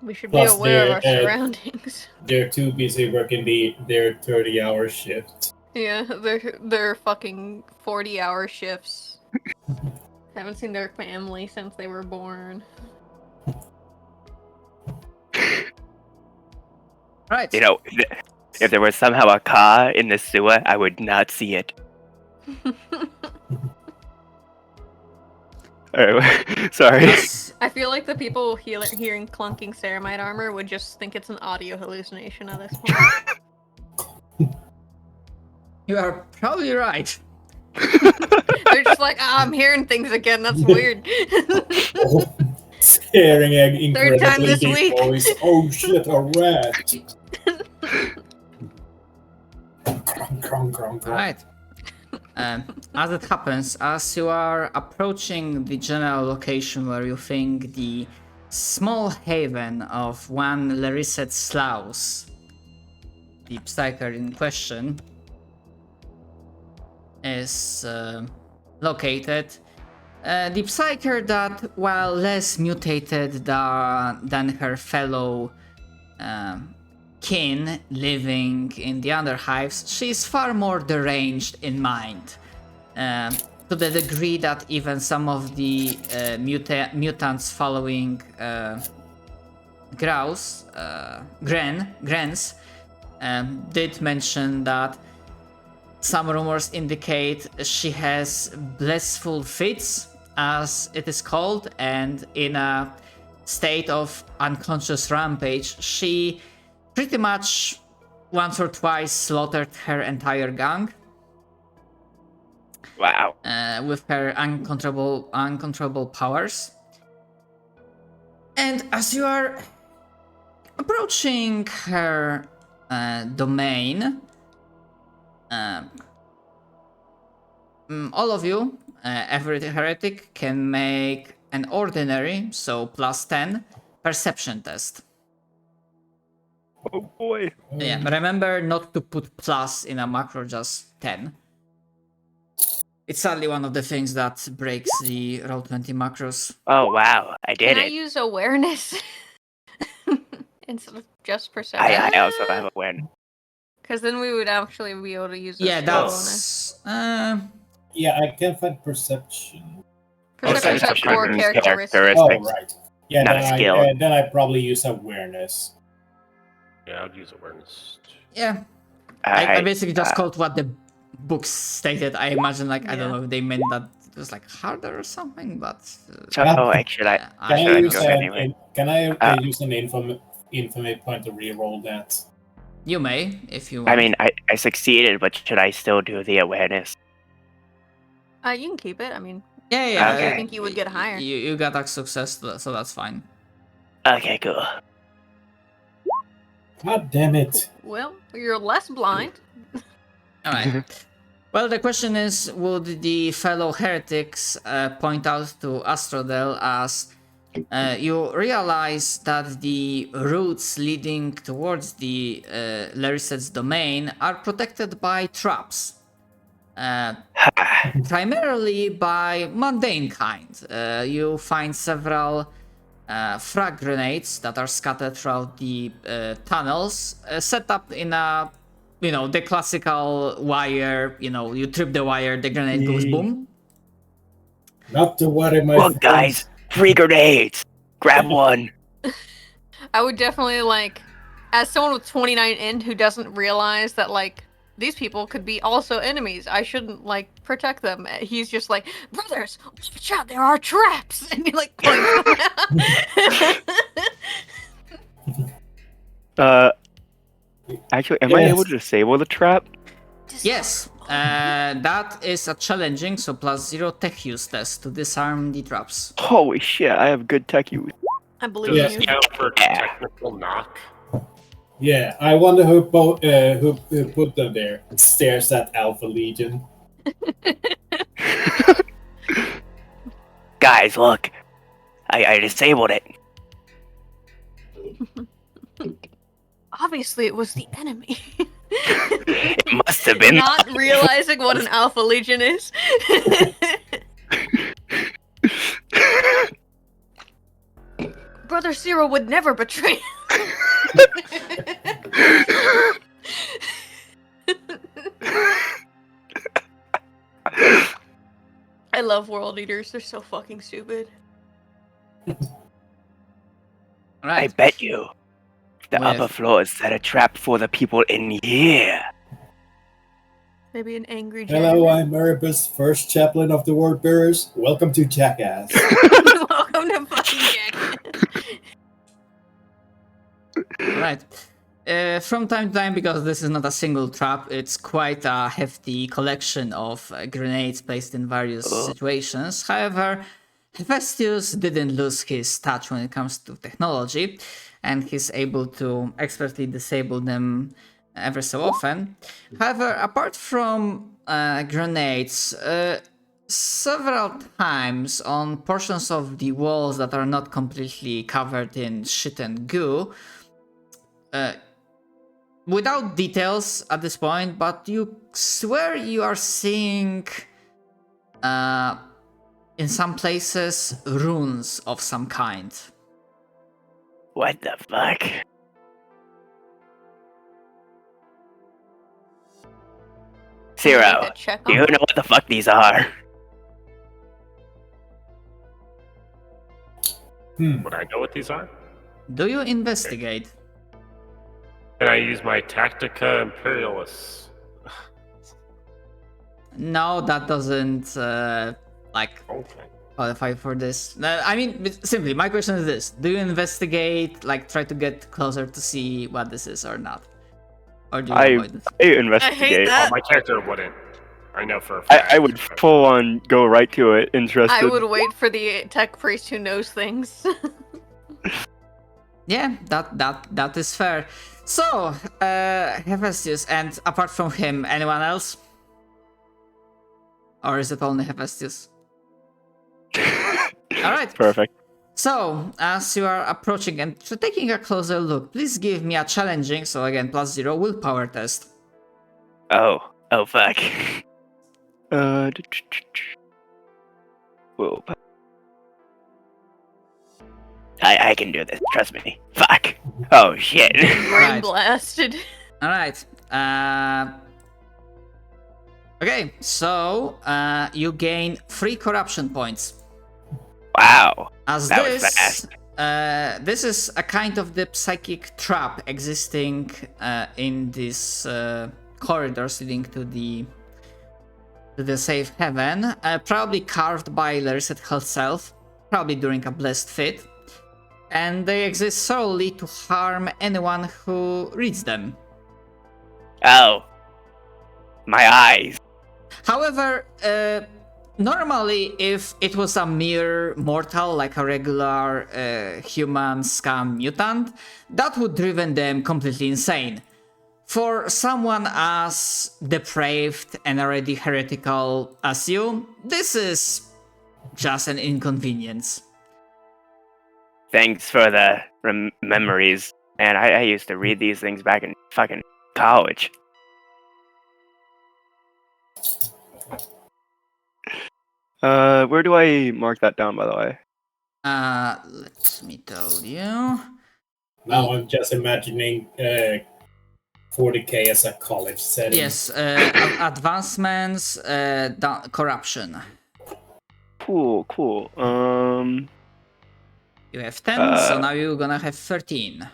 We should Plus be aware of our they're, surroundings. They're too busy working their 30-hour shift. Yeah, they're fucking 40-hour shifts. Haven't seen their family since they were born. Right. You know, if there was somehow a car in the sewer, I would not see it. Sorry. I feel like the people hearing clunking ceramite armor would just think it's an audio hallucination at this point. You are probably right. They're just like, I'm hearing things again, that's weird. Scaring an incredibly this deep week. voice. Oh shit, a rat! Crong, crong. Right. As it happens, as you are approaching the general location where you think the small haven of one Larisset Slaus, the psyker in question, is located, the psyker that, while less mutated than her fellow kin living in the other hives, she is far more deranged in mind, to the degree that even some of the mutants following Grens did mention that some rumors indicate she has blissful fits, as it is called, and in a state of unconscious rampage, she pretty much once or twice slaughtered her entire gang. Wow. With her uncontrollable powers. And as you are approaching her domain, all of you, every heretic, can make an ordinary, so +10, perception test. Oh boy. Yeah, remember not to put plus in a macro, just 10. It's sadly one of the things that breaks the Roll20 macros. Oh wow, I did Can I it. use awareness instead of just perception? I also have awareness. Because then we would actually be able to use a Yeah, skill bonus. that's... Yeah, I can find perception. Perception's got 4 characteristics. Oh, right. Yeah, Not a skill. Then I probably use awareness. Yeah, I'd use awareness. Yeah. I basically just called what the books stated. I imagine, like, I don't know if they meant that it was, like, harder or something, but... So, actually, Can I use an infamy point to reroll that? You may, if you want. I mean, I succeeded, but should I still do the awareness? You can keep it, I mean... Yeah. Okay. I think you would get higher. You got a success, so that's fine. Okay, cool. God damn it. Well, you're less blind. Alright. Well, the question is, would the fellow heretics point out to Astrodel as you realize that the routes leading towards the Larisset's domain are protected by traps. Primarily by mundane kind. You find several frag grenades that are scattered throughout the tunnels, set up in a, the classical wire, you trip the wire, the grenade goes boom. Not to worry, my Look, guys, 3 grenades. Grab one. I would definitely, as someone with 29 in who doesn't realize that, these people could be also enemies. I shouldn't, protect them. He's just like, brothers, watch out, there are traps! And he, points them out. Actually, am I able to disable the trap? Yes. That is a challenging, so +0 tech use test to disarm the traps. Holy shit, I have good tech use. I believe Yeah. you. Scout for technical knock. Yeah, I wonder who put them there. Stares at Alpha Legion. Guys, look. I disabled it. Obviously, it was the enemy. It must have been. Not realizing what an Alpha Legion is. brother Zero would never betray. I love world eaters. They're so fucking stupid. I Right. bet you the With- upper floors set a trap for the people in here. Maybe an angry Hello, janitor. I'm Erebus, first chaplain of the Word Bearers. Welcome to Jackass. Welcome to fucking Jack. Right. From time to time, because this is not a single trap, it's quite a hefty collection of grenades placed in various situations. However, Hephaestus didn't lose his touch when it comes to technology, and he's able to expertly disable them ever so often. However, apart from grenades, several times on portions of the walls that are not completely covered in shit and goo, without details at this point, but you swear you are seeing in some places runes of some kind. What the fuck? Zero, Check do on you know what the fuck these are? Would I know what these are? Do you investigate? Can I use my Tactica Imperialis? No, that doesn't Okay. qualify for this. I mean, simply, my question is this: do you investigate, try to get closer to see what this is or not, or do you avoid this? I investigate. that. My character wouldn't. I know for a I fact. would full on go right to it, interested. I would wait for the tech priest who knows things. Yeah, that is fair. So, Hephaestus, and apart from him, anyone else? Or is it only Hephaestus? Alright. Perfect. So, as you are approaching and taking a closer look, please give me a challenging, so again, +0 willpower test. Oh fuck. Whoa. I can do this, trust me. Fuck. Oh shit. Brain Right. blasted. Alright. Okay, so you gain 3 corruption points. Wow. As That was this is a kind of the psychic trap existing in these corridors leading to the safe heaven, probably carved by Larissa herself, probably during a blessed fit, and they exist solely to harm anyone who reads them. Oh. My eyes. However, normally, if it was a mere mortal, like a regular human scum mutant, that would driven them completely insane. For someone as depraved and already heretical as you, this is just an inconvenience. Thanks for the memories. Man, I used to read these things back in fucking college. Where do I mark that down, by the way? Let me tell you. Now I'm just imagining 40k as a college setting. Yes, advancements, corruption. Cool. You have 10, so now you're gonna have 13.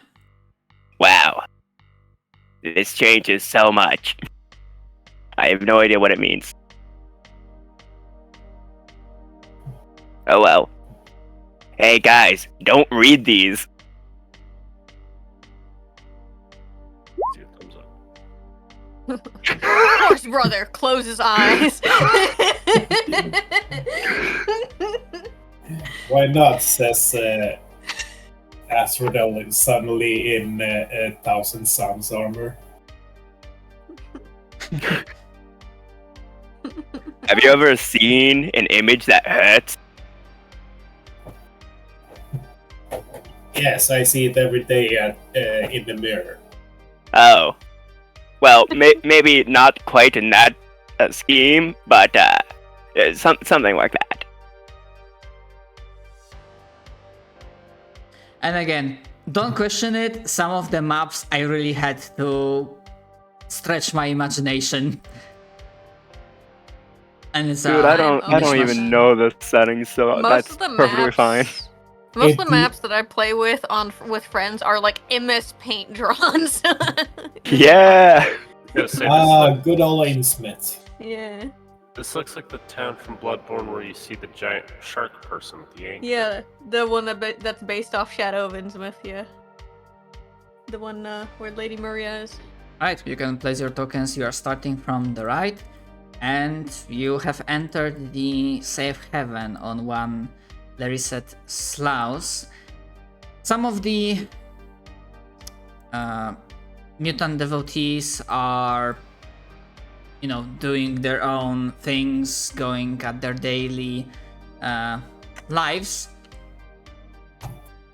Wow. This changes so much. I have no idea what it means. Oh well. Hey guys, don't read these. See a thumbs up. Of course, brother. Close his eyes. Why not, says Astrodel suddenly in 1,000 Suns armor. Have you ever seen an image that hurts? Yes, I see it every day in the mirror. Oh. Well, maybe not quite in that scheme, but something like that. And again, don't question it. Some of the maps I really had to stretch my imagination. And it's Dude, I don't mishmash. even know the settings, so that's perfectly fine. Most of the maps that I play with friends are like MS Paint drawn. So Yeah. Good old Innsmouth. yeah. This looks like the town from Bloodborne where you see the giant shark person with the anchor. Yeah, the one that's based off Shadow of Innsmouth, yeah. The one where Lady Maria is. Right, you can place your tokens. You are starting from the right, and you have entered the safe haven on one Lariset Sloughs. Some of the mutant devotees are, doing their own things, going at their daily lives.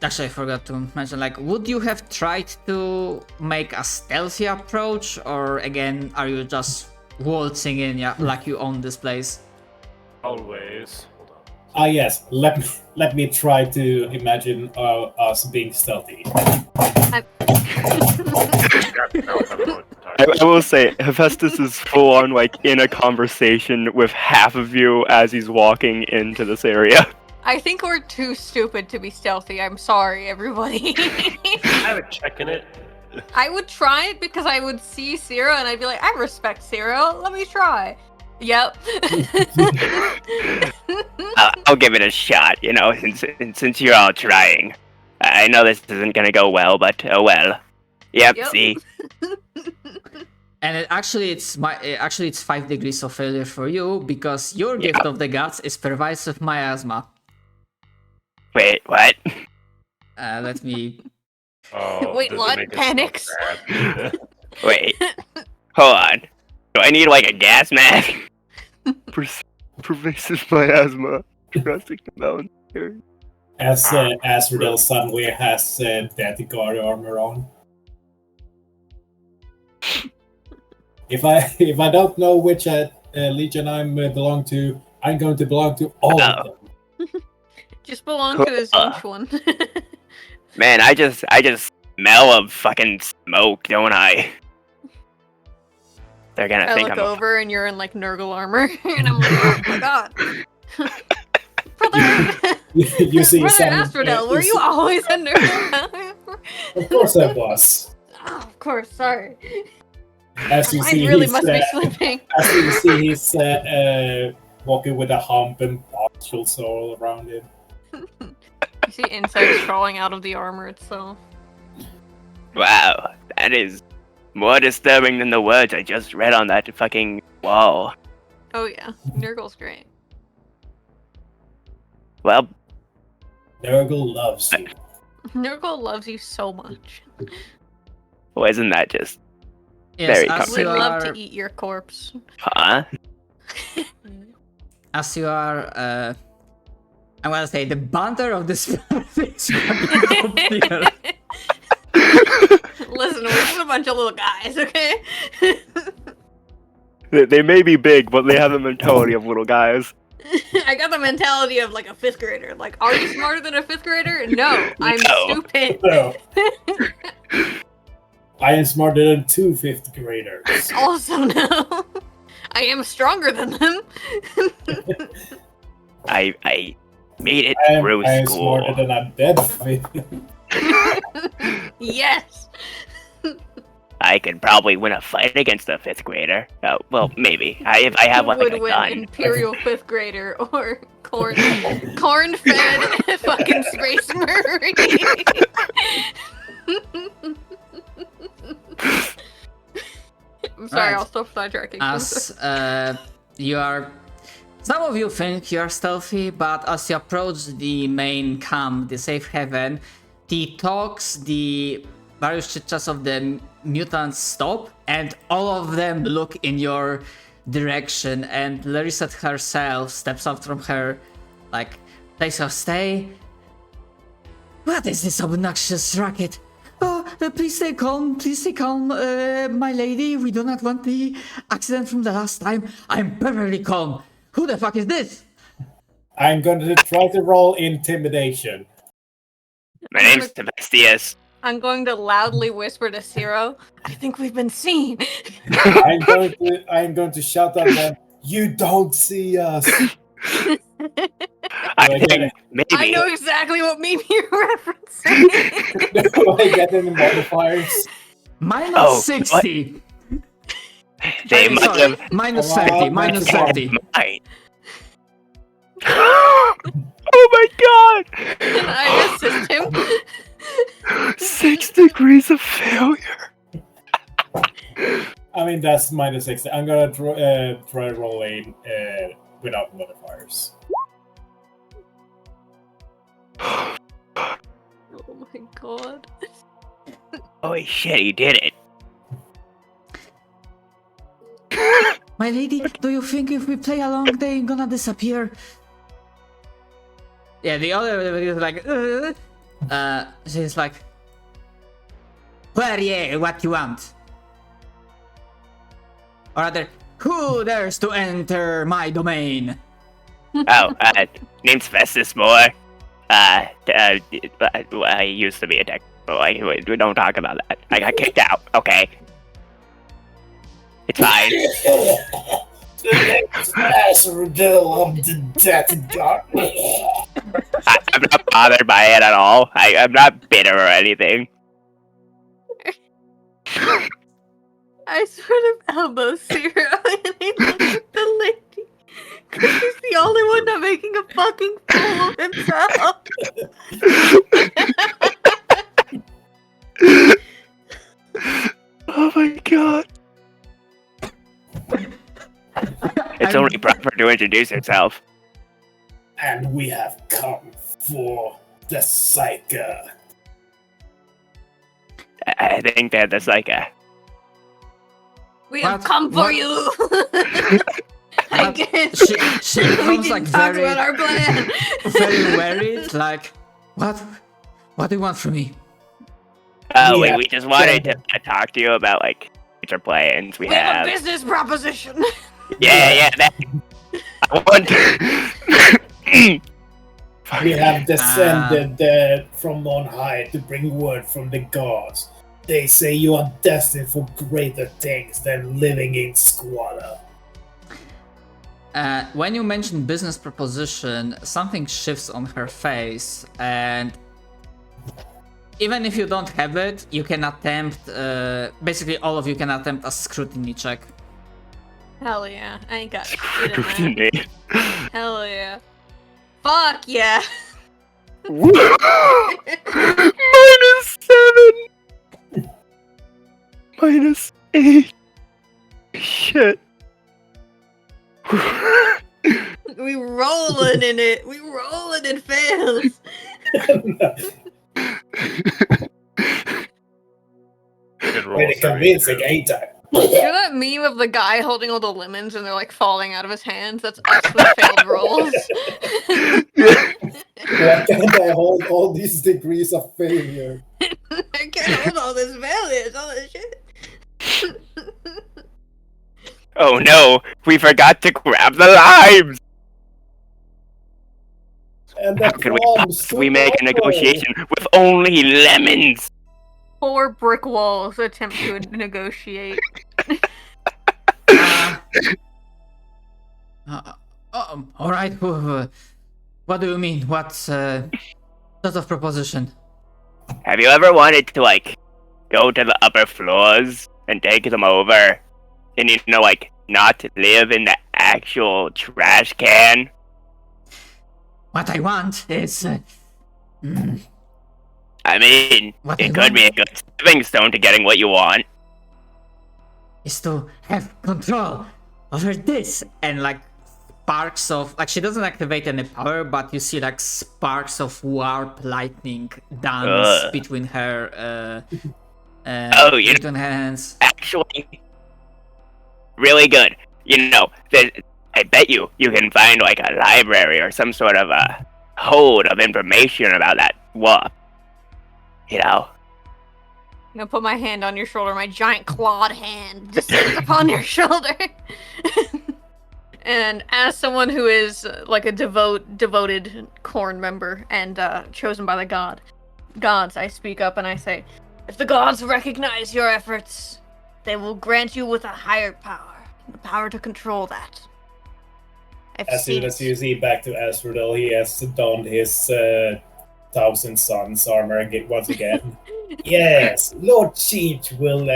Actually, I forgot to mention, would you have tried to make a stealthy approach, or again, are you just waltzing in like you own this place? Always. Hold on. Yes. Let me try to imagine us being stealthy. I I will say, Hephaestus is full on in a conversation with half of you as he's walking into this area. I think we're too stupid to be stealthy. I'm sorry, everybody. I have a check in it. I would try it because I would see Ciro and I'd be like, I respect Ciro. Let me try. Yep. I'll give it a shot, since you're all trying. I know this isn't gonna go well, but oh well. Yep. See? And it's 5 degrees of failure for you because your gift of the gods is pervasive miasma. Wait, what? Let me. Oh, Wait, does it what? make it Panics? so bad? Wait. Hold on. Do I need a gas mask? Pervasive miasma. Rustic mountain. As Riddell Sunwear has Death Guard armor on. If I don't know which legion I'm belong to, I'm going to belong to all of them. Just belong to the Zinch one. Man, I just smell of fucking smoke, don't I? They're gonna I think look I'm over and you're in Nurgle armor, and I'm like, oh my god. Brother, You see Brother some. Asphodel, were you always in Nurgle? Of course I was. Oh, of course, sorry. As you Mine see, really he's, must be sleeping. as you see, he's walking with a hump and pustules all around him. You see insects crawling out of the armor itself. Wow, that is more disturbing than the words I just read on that fucking wall. Oh yeah, Nurgle's great. Well, Nurgle loves you. Nurgle loves you so much. well, isn't that just Yes, very as We'd you love are, to eat your corpse. huh? as you are, I'm gonna say the banter of this is Listen, we're just a bunch of little guys, okay? They may be big, but they have the mentality of little guys. I got the mentality of a 5th grader. Are you smarter than a 5th grader? No, I'm No. stupid. No. I am smarter than 2 5th graders. Also, no. I am stronger than them. I made it I through am school. smarter than a dead 5th. Yes. I could probably win a fight against a 5th grader. Oh, well, maybe. If I have Who a would win, gun. Imperial 5th grader or corn-fed fucking space marine? I'm sorry, Right. I'll stop sidetracking. as you are. Some of you think you are stealthy, but as you approach the main camp, the safe haven, the talks, the various chit-chats of the mutants stop, and all of them look in your direction, and Larissa herself steps out from her, place of stay. What is this obnoxious racket? Oh, please stay calm, my lady. We do not want the accident from the last time. I'm perfectly calm. Who the fuck is this? I'm going to try to roll intimidation. My name's Sebastius. I'm going to loudly whisper to Zero, I think we've been seen. I'm going to shout at them. You don't see us. I think maybe. I know exactly what meme you're referencing. Do I get any modifiers? Minus 60. They must Sorry, have. minus 30. Minus 30. Mine. Oh my god! Can I assist him? 6 degrees of failure. I mean, that's minus 60. I'm gonna try rolling without modifiers. Oh my god. Holy shit, he did it. My lady, do you think if we play along, they're gonna disappear? Yeah, the other is like, she's like, where yeah, what you want? Or rather, who dares to enter my domain? Oh, name's Festus Moore. I used to be a tech boy. We don't talk about that. I got kicked out. Okay. It's fine. Of the death god. I'm not bothered by it at all. I'm not bitter or anything. I sort of elbow Zero and I look at the lady. Because he's the only one not making a fucking fool of himself. Oh my god. It's only proper to introduce yourself. And we have come for the Psyker. I think they're the Psyker. We have What? come for What? you. I But guess she we becomes didn't like talk very, about our plan. very worried, like, what do you want from me? Oh, Yeah. we just wanted to talk to you about, like, future plans we We have a have. business proposition. Yeah, that. I want We have descended from on high to bring word from the gods. They say you are destined for greater things than living in squalor. When you mention business proposition, something shifts on her face, and even if you don't have it, you can attempt, basically all of you can attempt a scrutiny check. Hell yeah. I ain't got shit in that. Hell yeah. Fuck yeah. -7. -8. Shit. We rolling in it. We rolling in fails. Good roll, Pretty sorry. convincing, ain't I? You know that meme of the guy holding all the lemons and they're like falling out of his hands? That's us with failed rolls. Why can't I hold all these degrees of failure? I can't hold all this failures, all this shit. Oh no, we forgot to grab the limes! And How the could we plums possibly too. make a negotiation with only lemons? 4 brick walls attempt to negotiate. All right. What do you mean? What sort of proposition? Have you ever wanted to, like, go to the upper floors and take them over? And, you know, like, not live in the actual trash can? What I want is, I mean, What I it could want? be a good stepping stone to getting what you want. is to have control over this, and like sparks of, like, she doesn't activate any power, but you see like sparks of warp lightning dance Ugh. between her Oh, you between her hands. Actually, really good. You know, I bet you can find, like, a library or some sort of a hold of information about that warp. You know? I'm gonna put my hand on your shoulder, my giant clawed hand descends upon your shoulder. And as someone who is like a devoted Corn member and chosen by the god, gods, I speak up and I say, if the gods recognize your efforts, they will grant you with a higher power. The power to control that. I've As seen soon as it. you see back to Asriel, he has donned his Thousand Suns armor once again. Yes, Lord Siege will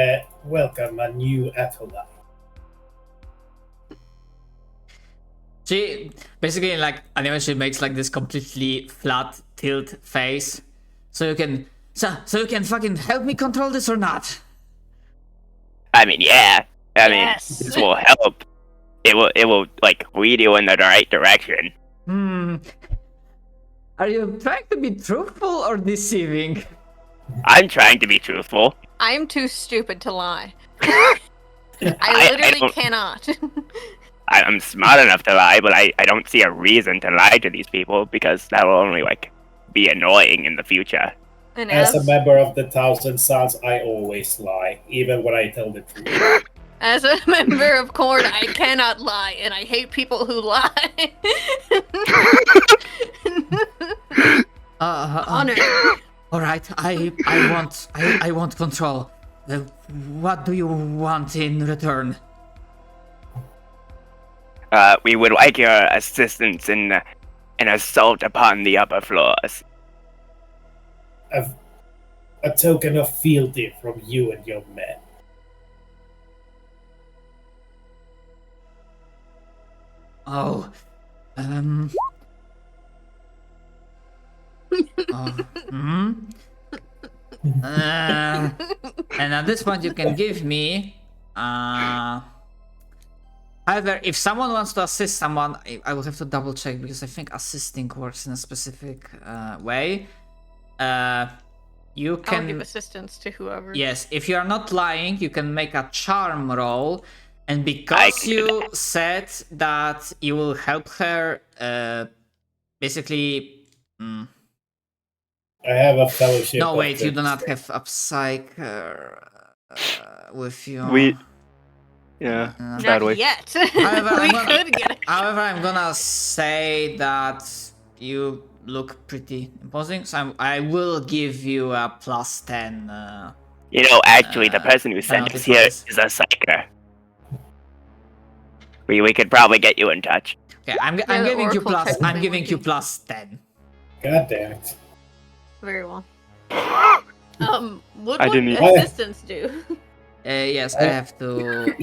welcome a new acolyte. She basically like anyway she makes like this completely flat tilt face. So you can fucking help me control this or not? I mean, yeah. I mean, Yes. this will help. It will like lead you in the right direction. Are you trying to be truthful or deceiving? I'm trying to be truthful. I'm too stupid to lie. I literally don't- cannot. I'm smart enough to lie, but I don't see a reason to lie to these people because that will only like be annoying in the future. And As a member of the Thousand Suns, I always lie, even when I tell the truth. as a member of Korn, I cannot lie, and I hate people who lie. Honor. All right, I want control. What do you want in return? We would like your assistance in an assault upon the upper floors. A token of fealty from you and your men. Oh, and at this point you can give me. However, if someone wants to assist someone, I will have to double check because I think assisting works in a specific way. You I'll give can, assistance to whoever. yes, if you are not lying, you can make a charm roll, and because can do you said that you will help her, basically. I have a fellowship. No, of wait, you do the- not have a psyker with you. Yeah. Not yet. However, we I'm gonna- could get it. However, I'm gonna say that you look pretty imposing, so I will give you a +10. You know, actually, the person who sent penalty us for here this. is a psyker. We could probably get you in touch. Okay, I'm the giving you Oracle plus. technically I'm giving would you be. +10. God damn it. Very well. What I would didn't- assistance do? Yes, I have to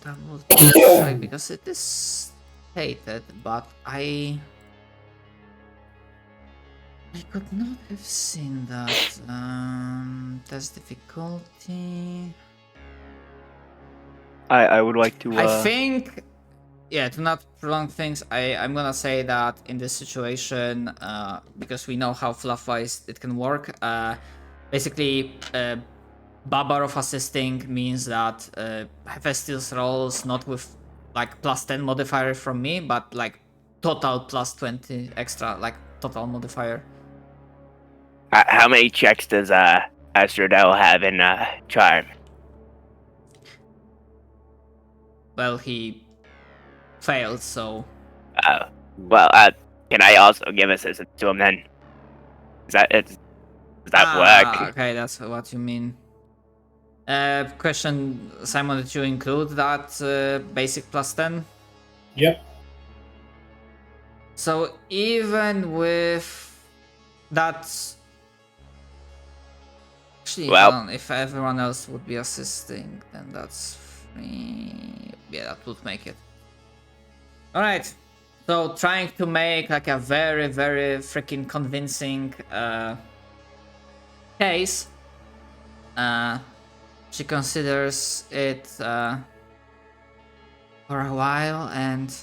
double check because it is stated, but I could not have seen that. Test difficulty. I would like to. I think, yeah, to not prolong things, I'm gonna say that in this situation, because we know how fluff-wise it can work, basically, Babar of assisting means that Hephaestus rolls not with like +10 modifier from me, but like total +20 extra, like total modifier. How many checks does Astrodel have in charm? Well, he failed, so Well, can I also give assistance to him then? Does that work? Okay, that's what you mean. Question, Simon, did you include that basic +10? Yep. So even with that, actually, Well- hold on, if everyone else would be assisting, then that's 3. Yeah, that would make it. All right. So trying to make like a very, very freaking convincing case. She considers it for a while and.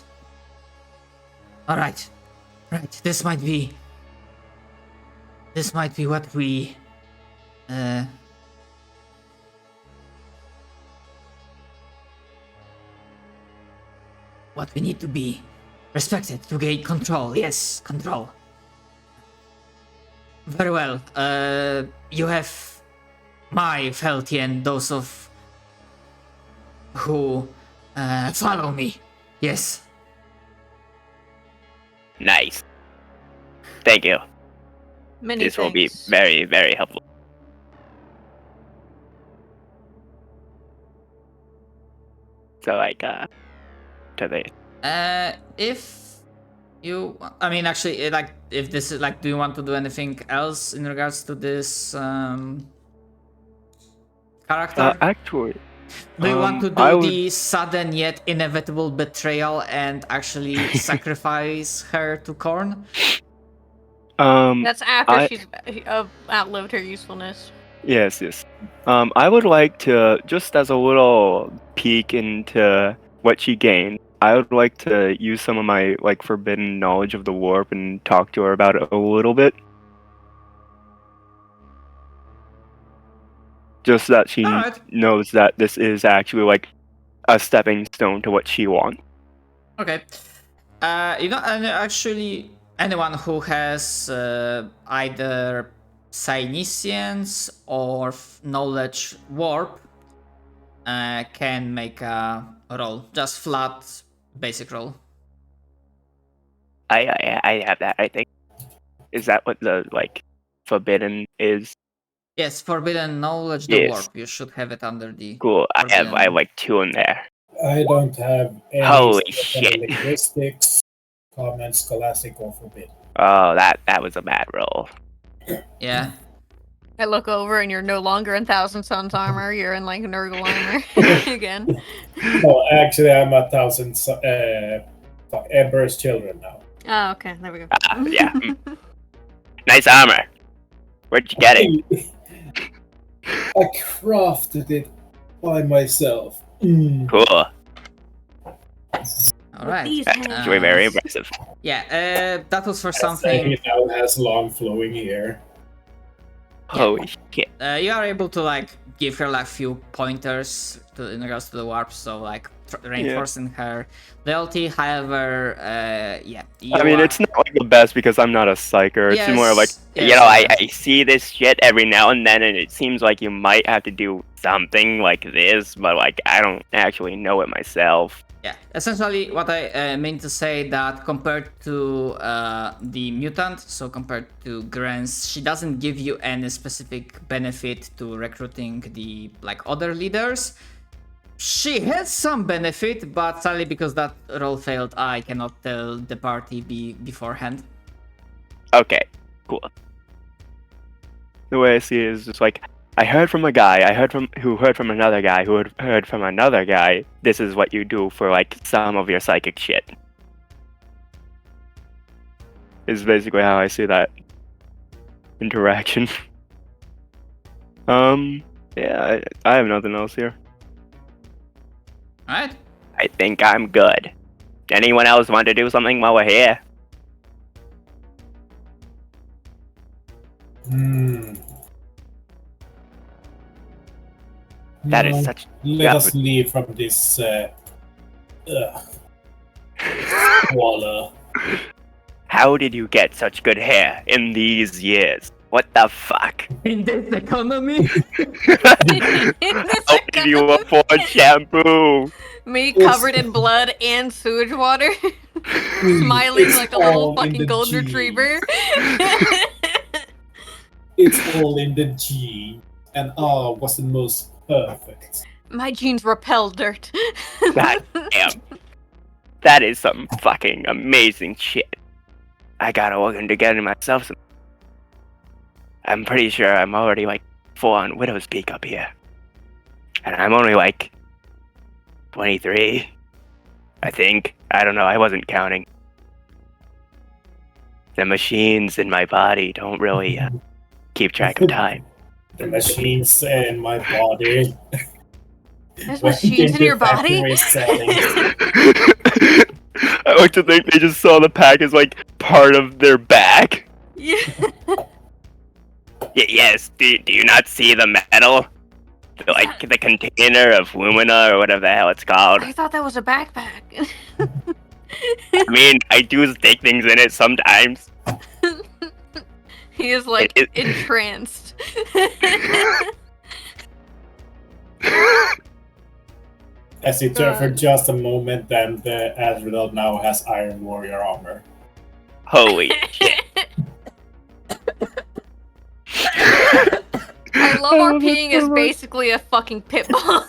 Alright. Right. This might be what we need to be respected to gain control. Yes, control. Very well. You have my fealty and those of who follow me. Yes. Nice. Thank you. Many this will be things. very, very helpful. So to the If you, I mean, actually, like, if this is like, do you want to do anything else in regards to this character? actually, Do you want to do I would. the sudden yet inevitable betrayal and actually sacrifice her to Korn? That's after I- she's outlived her usefulness. Yes, yes. I would like to, just as a little peek into what she gained, I would like to use some of my like forbidden knowledge of the warp and talk to her about it a little bit. Just so that she Alright. knows that this is actually like a stepping stone to what she wants. Okay. You know, and actually, anyone who has either Psynicians or Knowledge Warp can make a roll. Just flat, basic roll. I have that, I think. Is that what the like forbidden is? Yes, Forbidden Knowledge, the Yes. Warp. You should have it under the... Cool. I have Forbidden. like 2 in there. I don't have any Holy sort of shit. linguistics, common, scholastic, or forbidden. Oh, that was a bad roll. Yeah. I look over and you're no longer in Thousand Suns armor. You're in like Nurgle armor again. No, actually, I'm 1,000 Emperor's Children now. Oh, okay. There we go. Yeah. Nice armor. Where'd you get it? I crafted it by myself. Cool. Alright. These That's hands. actually very impressive. Yeah, that was for He something... now has long flowing hair. Holy shit. You are able to like give her like few pointers in regards to the warp, so like reinforcing her loyalty. However, yeah. I mean, it's not like the best because I'm not a psyker. It's more like, Yes, I see this shit every now and then, and it seems like you might have to do something like this, but like I don't actually know it myself. Yeah, essentially what I mean to say that compared to the mutant, so compared to Grens, she doesn't give you any specific benefit to recruiting the like other leaders. She has some benefit, but sadly because that roll failed, I cannot tell the party beforehand. Okay, cool. The way I see it is just like, I heard from a guy, who heard from another guy, who had heard from another guy. This is what you do for like some of your psychic shit. Is basically how I see that interaction. Yeah, I have nothing else here. Alright? I think I'm good. Anyone else want to do something while we're here? That is such. Let us leave from this squalor. How did you get such good hair in these years? What the fuck? In this economy? How did you afford shampoo? Me covered in blood and sewage water, smiling It's like a little all in fucking the golden genes. retriever. It's all in the gene, and R was the most perfect. My genes repel dirt. God damn. That is some fucking amazing shit. I gotta look into getting myself some. I'm pretty sure I'm already like full on Widow's Peak up here. And I'm only like 23. I think. I don't know, I wasn't counting. The machines in my body don't really keep track of time. The machines in my body. There's machines in your body? I like to think they just saw the pack as like part of their back. Yeah. Yes, do you not see the metal? Like the container of Lumina or whatever the hell it's called. I thought that was a backpack. I mean, I do stick things in it sometimes. He is like It- entranced. As you turn for just a moment, then the Azrael now has Iron Warrior armor. Holy shit. Belmar peeing is basically a fucking pit bull.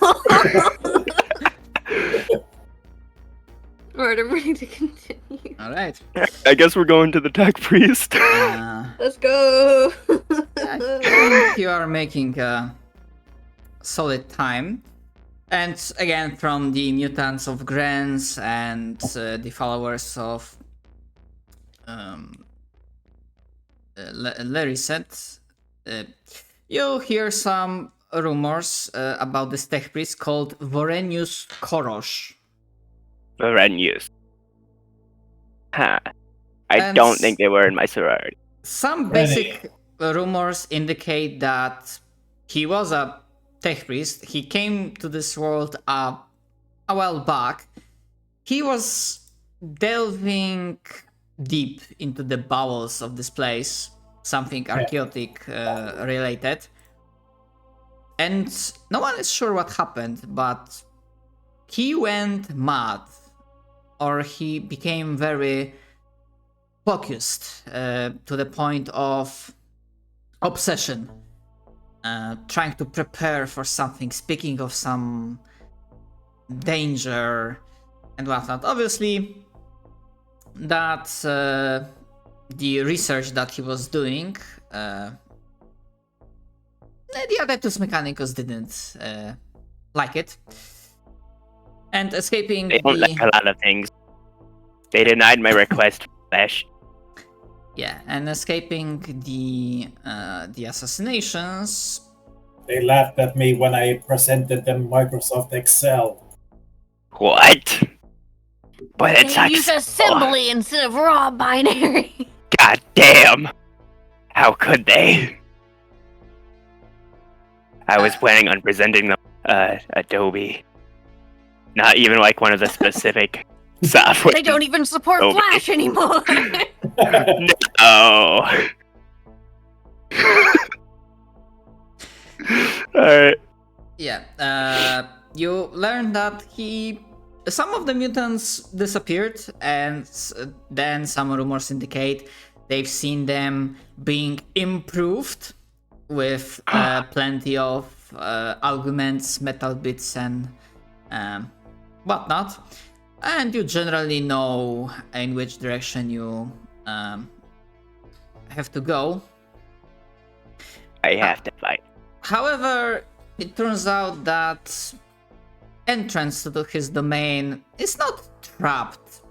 Alright, I'm ready to continue. Alright. I guess we're going to the tech priest. Let's go! I think you are making a solid time. And again, from the mutants of Grens and the followers of Lariset, you hear some rumors about this tech priest called Vorenius Korosh. Varenius. Huh. I And don't think they were in my sorority. Some basic rumors indicate that he was a tech priest. He came to this world a while back. He was delving deep into the bowels of this place, something archaeotic related. And no one is sure what happened, but he went mad, or he became very focused to the point of obsession, trying to prepare for something, speaking of some danger and whatnot. Obviously, that the research that he was doing, the Adeptus Mechanicus didn't like it. And escaping They don't like a lot of things. They denied my request for flesh. Yeah, and escaping the assassinations. They laughed at me when I presented them Microsoft Excel. What? But it's They use assembly instead of raw binary. God damn! How could they? I was planning on presenting them Adobe. Not even like one of the specific software. They don't even support Adobe. Flash anymore. No. Alright. Yeah, you learn that some of the mutants disappeared, and then some rumors indicate they've seen them being improved with plenty of arguments, metal bits, and whatnot. And you generally know in which direction you have to go. I have to fight. However, it turns out that entrance to his domain is not trapped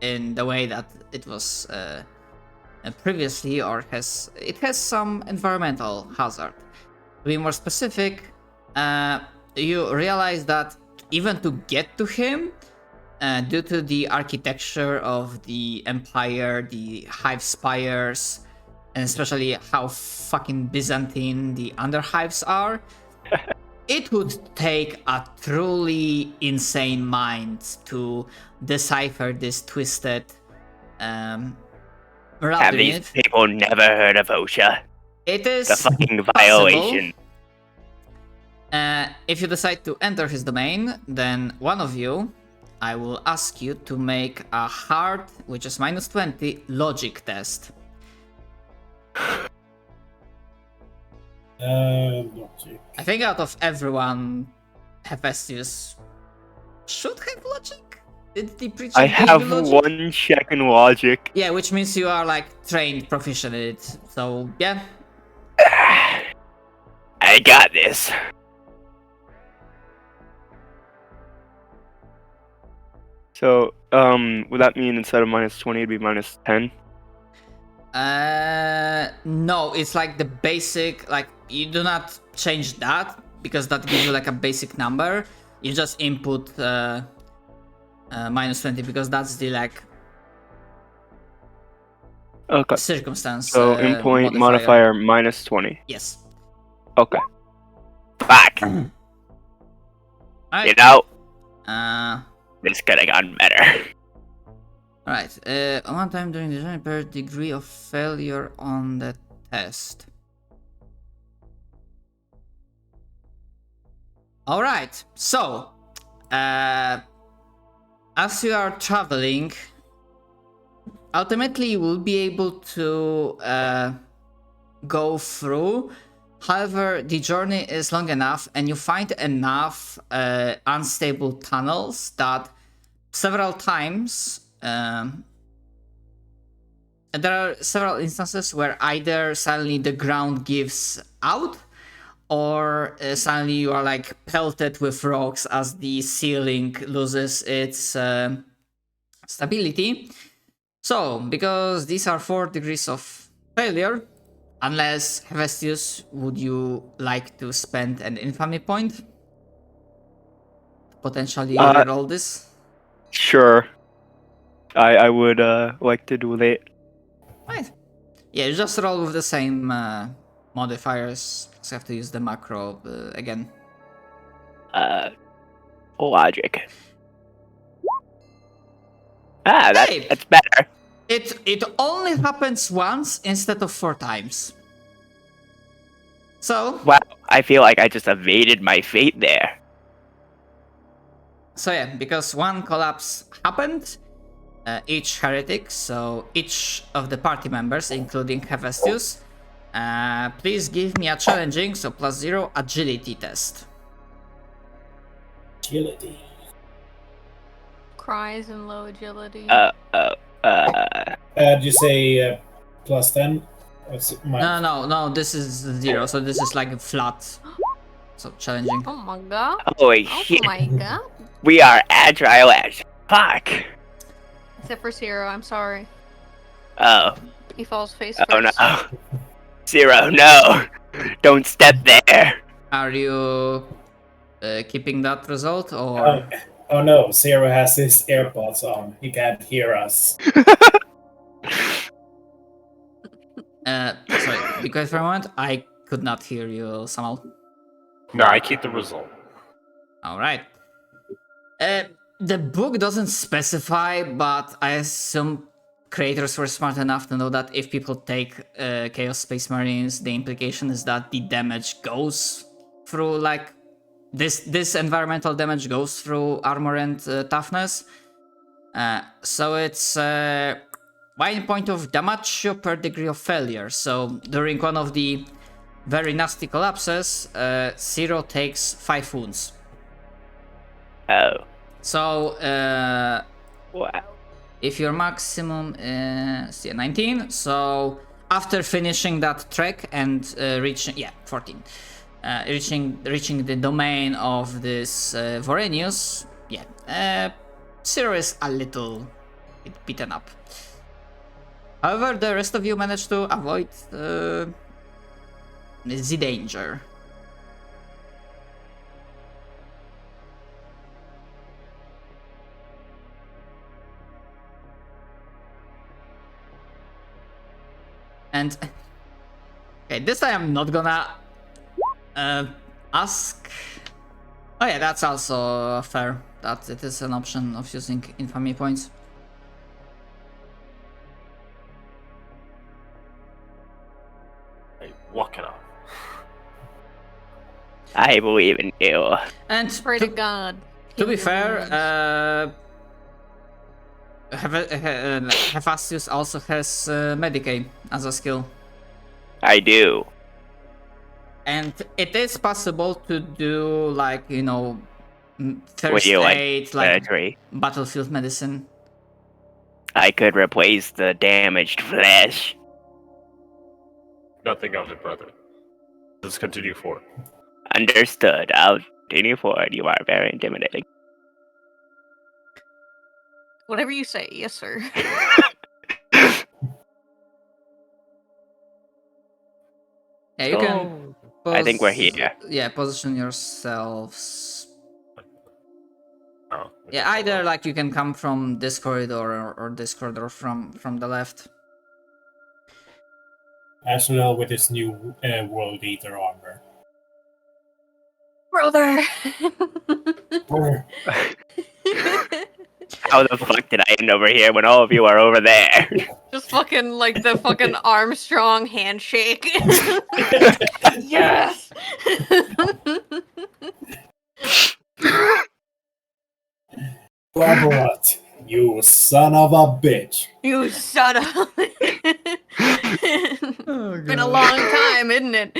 in the way that it was previously, or it has some environmental hazard. To be more specific, you realize that even to get to him, due to the architecture of the Empire, the hive spires, and especially how fucking Byzantine the underhives are, it would take a truly insane mind to decipher this twisted route. Have these people never heard of OSHA? It is The fucking possible. violation. If you decide to enter his domain, then one of you, I will ask you to make a hard, which is -20, logic test. Logic. I think out of everyone, Hephaestus should have logic. Did the preacher I give have you logic? one check in logic. Yeah, which means you are like trained, proficient in it. So yeah, I got this. So, would that mean instead of -20, it'd be -10? no, it's like the basic. Like you do not change that because that gives you like a basic number. You just input -20 because that's the like Okay. circumstance. So, endpoint modifier -20. Yes. Okay. Fuck. Alright. You know, Uh. this could have gone better. Alright, one time during the journey per degree of failure on the test. Alright, so, as you are traveling, ultimately you will be able to go through However, the journey is long enough and you find enough unstable tunnels that several times there are several instances where either suddenly the ground gives out or suddenly you are like pelted with rocks as the ceiling loses its stability. So, because these are 4 degrees of failure, unless Hephaestus, would you like to spend an infamy point? Potentially reroll this? Sure. I would like to do that. Right. Yeah, you just roll with the same modifiers. Just have to use the macro again. Logic. Ah, Hey! that's better. It only happens once instead of 4 times. So, Wow, I feel like I just evaded my fate there. so yeah, because one collapse happened, each heretic, so each of the party members, including Hephaestus, please give me a challenging, so +0 agility test. Agility. Cries and low agility. Did you say +10? No, this is 0, so this is like flat. So challenging. Oh my god. Holy Oh shit. my god. We are agile as fuck. Except for Zero, I'm sorry. Oh. He falls face Oh first. no. Zero, no. Don't step there. Are you keeping that result or? Oh no, Zero has his AirPods on. He can't hear us. Sorry, because for a moment I could not hear you, Samal. No, I keep the result. All right. The book doesn't specify, but I assume creators were smart enough to know that if people take Chaos Space Marines, the implication is that the damage goes through like this environmental damage goes through armor and toughness. So it's 1 point of damage per degree of failure. So during one of the very nasty collapses, Zero takes 5 wounds. Oh. So Wow. if your maximum is 19, so after finishing that trek and reaching 14, reaching the domain of this Vorenius, Zero is a little bit beaten up. However, the rest of you managed to avoid the danger. And okay, this time I'm not gonna ask. Oh yeah, that's also fair. That it is an option of using infamy points. Hey, walk it off. I believe in you. And Pray to God. to be Heal your fair, wounds. Hephaestus also has Medicae as a skill. I do. And it is possible to do like, you know, Would first you aid, like surgery? battlefield medicine. I could replace the damaged flesh. Nothing of it, brother. Let's continue forward. Understood. I'll continue forward. You are very intimidating. Whatever you say, yes, sir. Yeah, you can. I think we're here. Yeah, position yourselves. Oh, Yeah, either like you can come from this corridor or this corridor from the left. As well with his new World Eater armor. Brother! How the fuck did I end over here when all of you are over there? Just fucking like the fucking Armstrong handshake. Yes! What? You son of a bitch. You son of Oh my Been a long time, isn't it?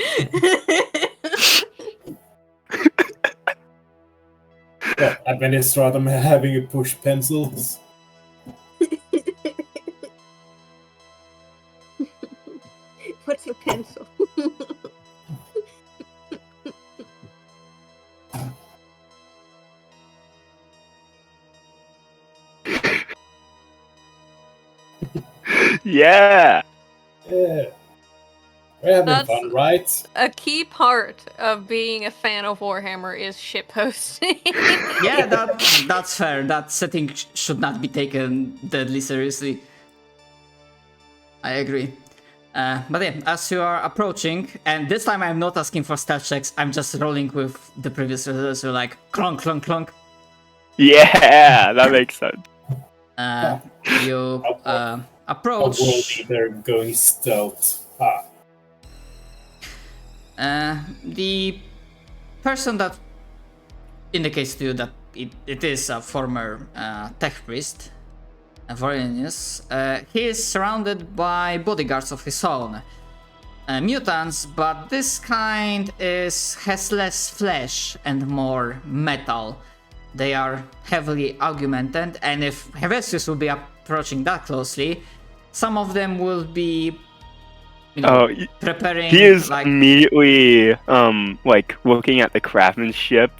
Well, Administratum having you push pencils. What's a pencil? Yeah. Yeah. We're having That's- fun, right? A key part of being a fan of Warhammer is shitposting. Yeah, that's fair. That setting should not be taken deadly seriously. I agree. But yeah, as you are approaching, and this time I'm not asking for stealth checks, I'm just rolling with the previous results, so like clunk, clunk, clunk. Yeah, that makes sense. You A approach. world leader going stealth. Ah. The person that indicates to you that it is a former tech priest, Vorinius, he is surrounded by bodyguards of his own. Mutants, but this kind has less flesh and more metal. They are heavily augmented, and if Hevesius will be approaching that closely, some of them will be, preparing. He is like immediately like looking at the craftsmanship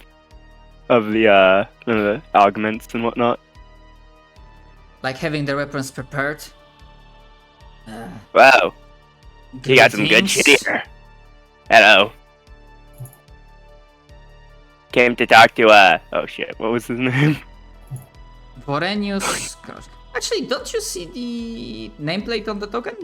of the augments and whatnot. like having their weapons prepared. Wow, he got some good greetings. shit here. Hello. Came to talk to oh shit, what was his name? Vorenius. Actually, don't you see the nameplate on the token?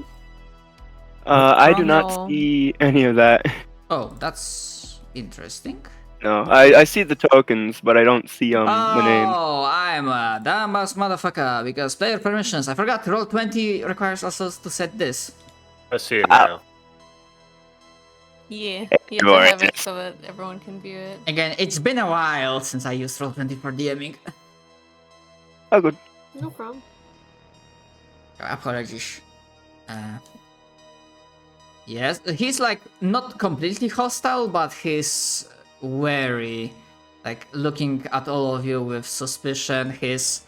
I do Oh, not no. see any of that. Oh, that's interesting. No, I see the tokens, but I don't see the name. Oh, I'm a dumbass motherfucker because player permissions. I forgot Roll20 requires us to set this. I see it now. Yeah, you have to have it Gorgeous. so that everyone can view it. Again, it's been a while since I used Roll20 for DMing. Oh, good. No problem. Apologies. Yes, he's like not completely hostile, but he's wary, like looking at all of you with suspicion. His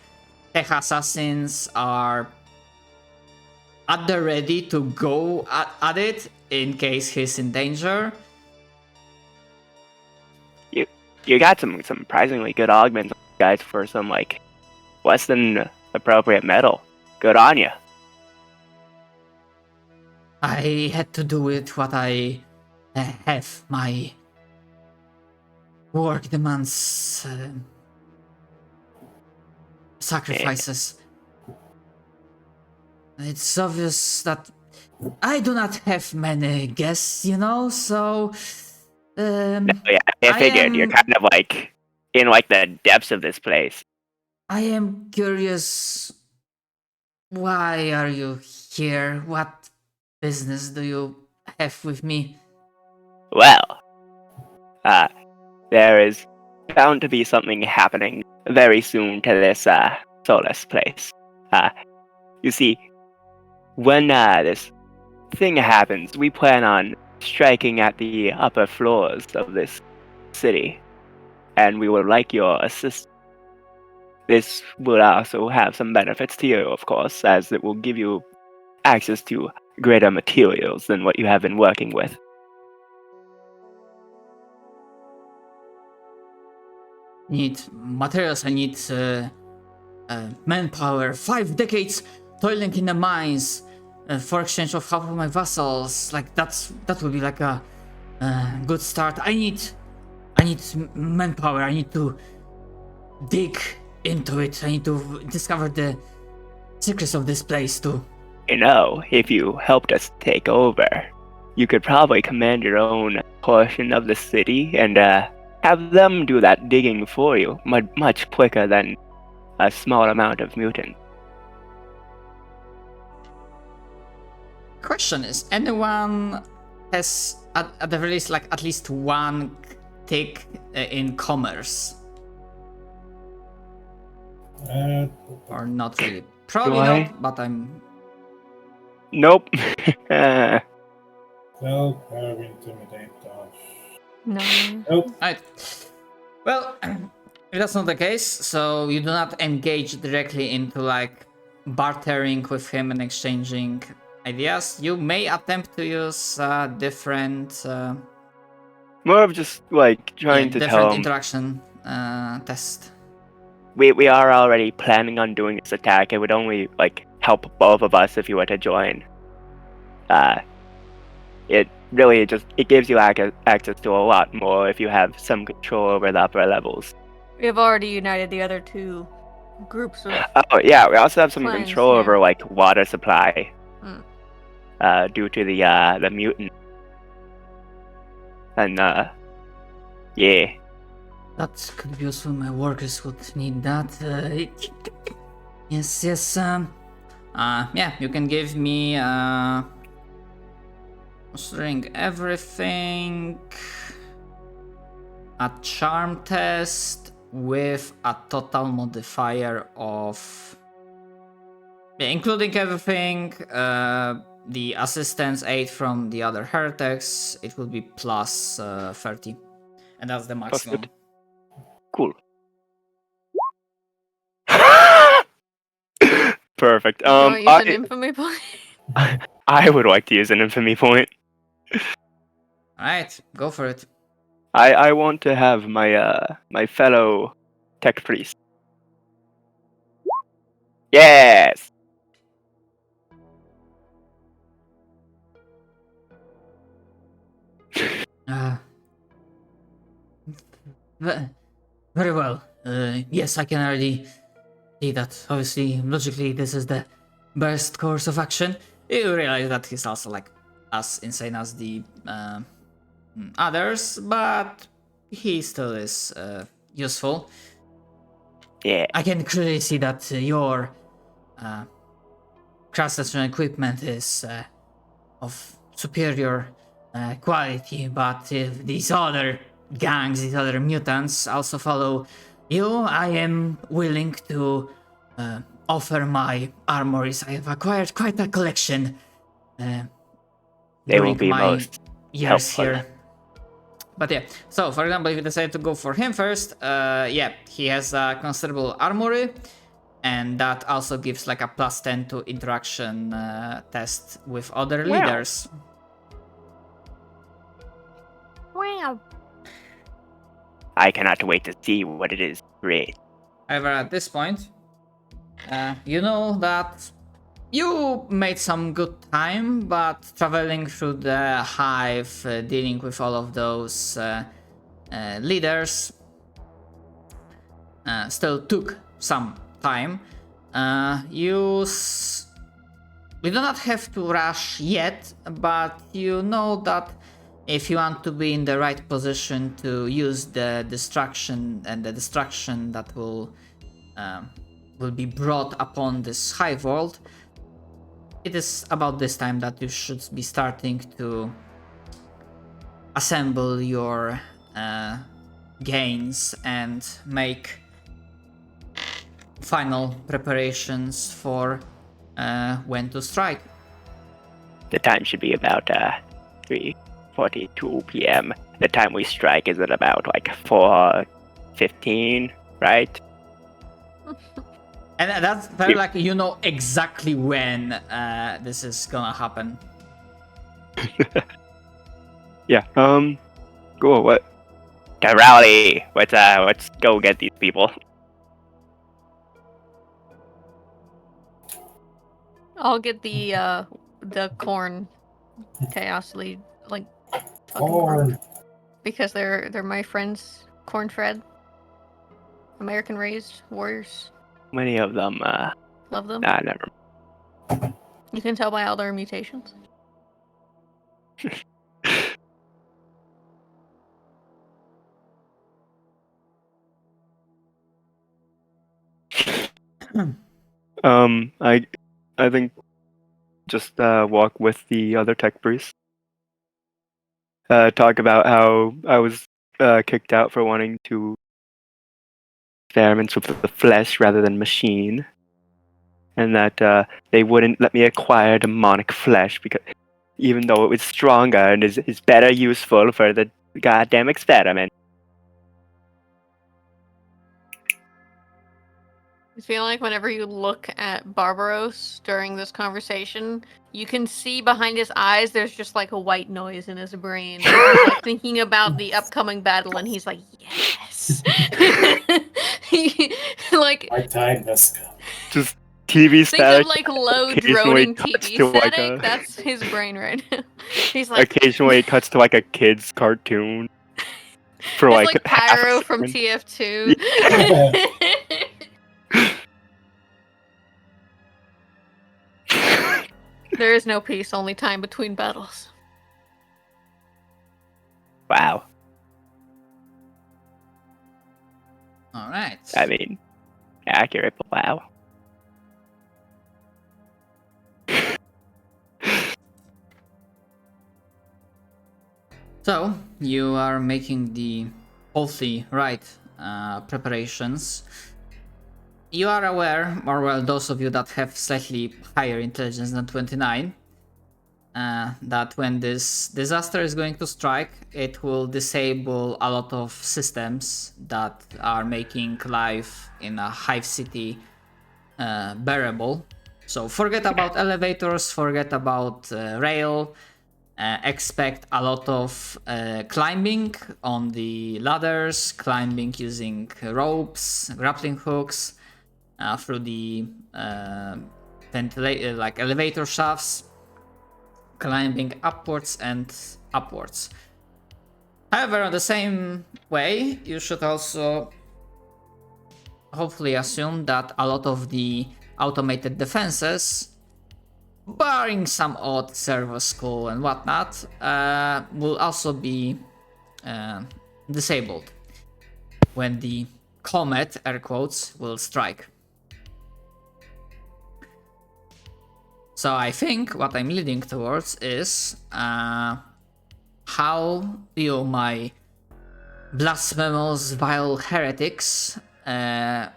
tech assassins are at the ready to go at it in case he's in danger. You got some surprisingly good augments, guys, for some like less than appropriate metal. Good on you. I had to do it what I have. My work demands sacrifices. It's obvious that I do not have many guests, so Yeah, I figured you're kind of like in like the depths of this place. I am curious. Why are you here? What business do you have with me? Well, there is bound to be something happening very soon to this Solus place. You see, when this thing happens, we plan on striking at the upper floors of this city, and we would like your assistance. This will also have some benefits to you, of course, as it will give you access to greater materials than what you have been working with. Need materials. I need manpower. 5 decades toiling in the mines for exchange of half of my vassals. Like that would be like a good start. I need manpower. I need to dig into it. I need to discover the secrets of this place too. If you helped us take over, you could probably command your own portion of the city and have them do that digging for you much quicker than a small amount of mutant. Question is, anyone has at the very least like at least one tick in commerce? Or not really? Probably Do I? not, but I'm... Nope. Help her intimidate us. No. Nope. Right. Well, if that's not the case, so you do not engage directly into like bartering with him and exchanging ideas. You may attempt to use different, More of just like trying to tell different him interaction test. we are already planning on doing this attack. It would only like help both of us if you were to join. It really it gives you access to a lot more if you have some control over the upper levels. We've already united the other two groups of. Oh yeah, we also have some Plans, control yeah. over like water supply. Hmm. Due to the mutant. And yeah. That could be useful. My workers would need that. Yes. Yeah, you can give me considering everything, a charm test with a total modifier of, including everything, the assistance aid from the other heretics, it will be plus 30, and that's the maximum. Cool. Perfect. Do you want to use an infamy point? I would like to use an infamy point. Alright, go for it. I want to have my my fellow tech priest. Yes. Very well. Yes, I can already see that. Obviously, logically, this is the best course of action. You realize that he's also like as insane as the others, but he still is useful. Yeah. I can clearly see that your cross-section equipment is of superior quality, but if these other gangs, these other mutants also follow you, I am willing to offer my armories. I have acquired quite a collection They will during be my most years helpful. here. But yeah, so for example, if you decide to go for him first, yeah, he has a considerable armory, and that also gives like a plus 10 to interaction test with other Wow. leaders. Wow. I cannot wait to see what it is. Great. However, at this point, you know that you made some good time, but traveling through the hive, dealing with all of those leaders, still took some time. You do not have to rush yet, but you know that if you want to be in the right position to use the destruction and the destruction that will be brought upon this hive world, it is about this time that you should be starting to assemble your gains and make final preparations for when to strike. The time should be about 3:42 p.m. The time we strike is at about like 4:15, right? And that's very like you know exactly when this is gonna happen. Yeah. Cool. What? To rally. Let's go get these people. I'll get the corn chaos lead like fucking Corn. because they're my friends. Corn fed, American raised warriors. Many of them. Love them. Never. You can tell by all their mutations. I think just walk with the other tech priests. Talk about how I was kicked out for wanting to experiments with the flesh rather than machine, and that they wouldn't let me acquire demonic flesh because even though it was stronger and is better useful for the goddamn experiment. I feel like whenever you look at Barbaros during this conversation, you can see behind his eyes there's just like a white noise in his brain. He's like thinking about the upcoming battle, and he's like, yes. Like My time has come. Just TV think static. of like low occasionally droning cuts TV to, like, static. a- That's his brain right now. He's like Occasionally, it cuts to like a kid's cartoon for it's like, like half a Pyro from second. TF2. There is no peace, only time between battles. Wow. All right. I mean, accurate, but wow. So you are making the healthy right preparations. You are aware, or well, those of you that have slightly higher intelligence than 29, that when this disaster is going to strike, it will disable a lot of systems that are making life in a hive city bearable. So forget about elevators, forget about rail. Expect a lot of climbing on the ladders, climbing using ropes, grappling hooks through the like elevator shafts, climbing upwards and upwards. However, in the same way, you should also hopefully assume that a lot of the automated defenses, barring some odd server school and whatnot, will also be disabled when the comet, air quotes, will strike. So I think what I'm leading towards is how you, my blasphemous, vile heretics, are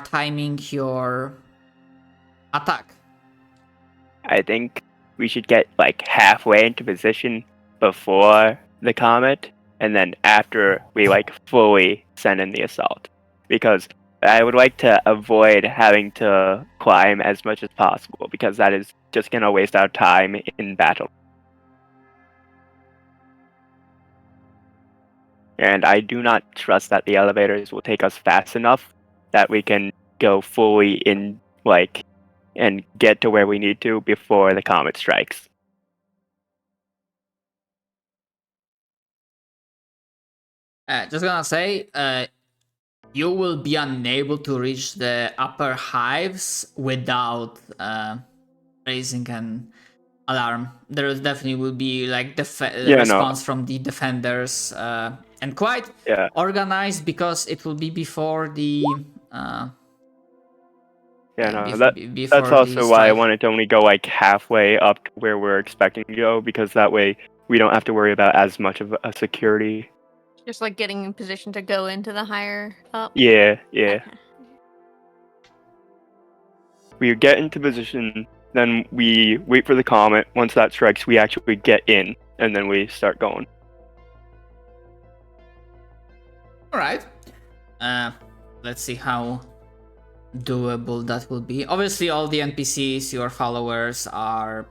timing your attack. I think we should get like halfway into position before the comet, and then after we like fully send in the assault. Because I would like to avoid having to climb as much as possible, because that is just gonna waste our time in battle. And I do not trust that the elevators will take us fast enough that we can go fully in, like, and get to where we need to before the comet strikes. Just gonna say, you will be unable to reach the upper hives without raising an alarm. There definitely will be like response from the defenders, and quite organized, because it will be before the that's also why I wanted to only go like halfway up to where we're expecting to go, because that way we don't have to worry about as much of a security. Just like getting in position to go into the higher up. Yeah. We get into position, then we wait for the comet. Once that strikes, we actually get in, and then we start going. Alright. Let's see how doable that will be. Obviously, all the NPCs, your followers, are...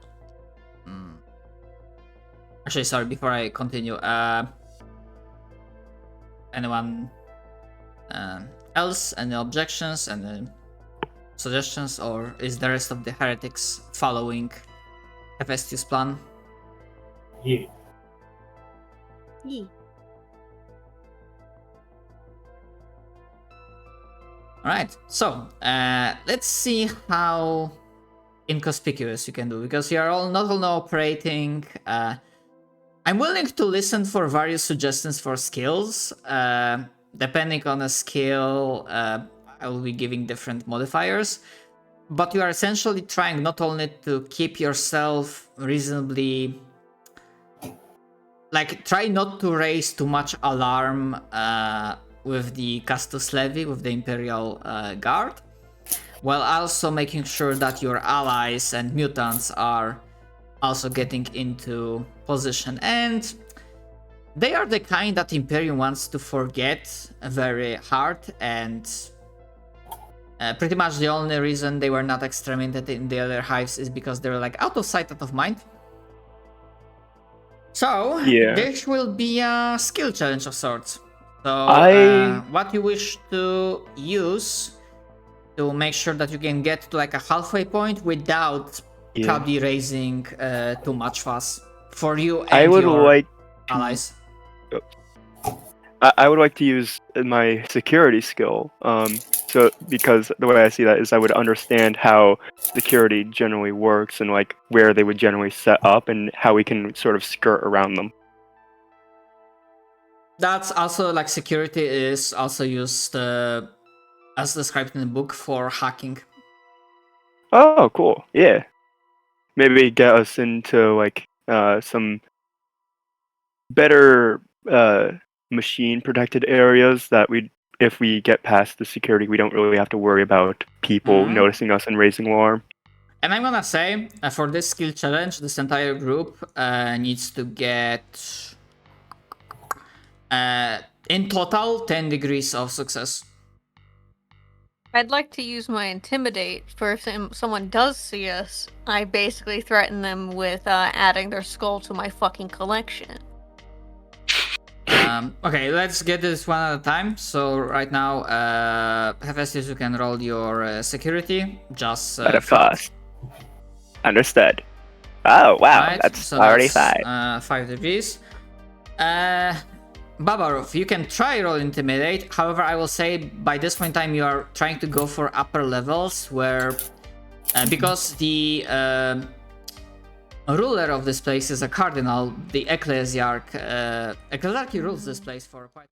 Actually, sorry, before I continue, anyone else? Any objections? Any suggestions? Or is the rest of the heretics following Hephaestus' plan? Yeah. Alright, so let's see how inconspicuous you can do, because you are all not only operating. I'm willing to listen for various suggestions for skills. Depending on a skill, I will be giving different modifiers. But you are essentially trying not only to keep yourself reasonably... Like, try not to raise too much alarm with the Castus Levy, with the Imperial Guard, while also making sure that your allies and mutants are also getting into position. And they are the kind that Imperium wants to forget very hard, and pretty much the only reason they were not exterminated in the other hives is because they were like out of sight, out of mind. So this will be a skill challenge of sorts. So what you wish to use to make sure that you can get to like a halfway point without probably raising too much fuss for you and your allies. I would like to use my security skill. So because the way I see that is I would understand how security generally works and like where they would generally set up and how we can sort of skirt around them. That's also like security is also used as described in the book for hacking. Oh, cool. Yeah. Maybe get us into like some better machine protected areas that if we get past the security, we don't really have to worry about people noticing us and raising alarm. And I'm gonna say for this skill challenge, this entire group needs to get in total 10 degrees of success. I'd like to use my intimidate for if someone does see us. I basically threaten them with adding their skull to my fucking collection. Okay, let's get this one at a time. So right now, Hephaestus, you can roll your security. Just at a fast. Understood. Oh wow, right, that's so already that's, 5 degrees. Babarov, you can try roll intimidate. However, I will say by this point in time you are trying to go for upper levels where, because the ruler of this place is a cardinal, the ecclesiarch rules this place for quite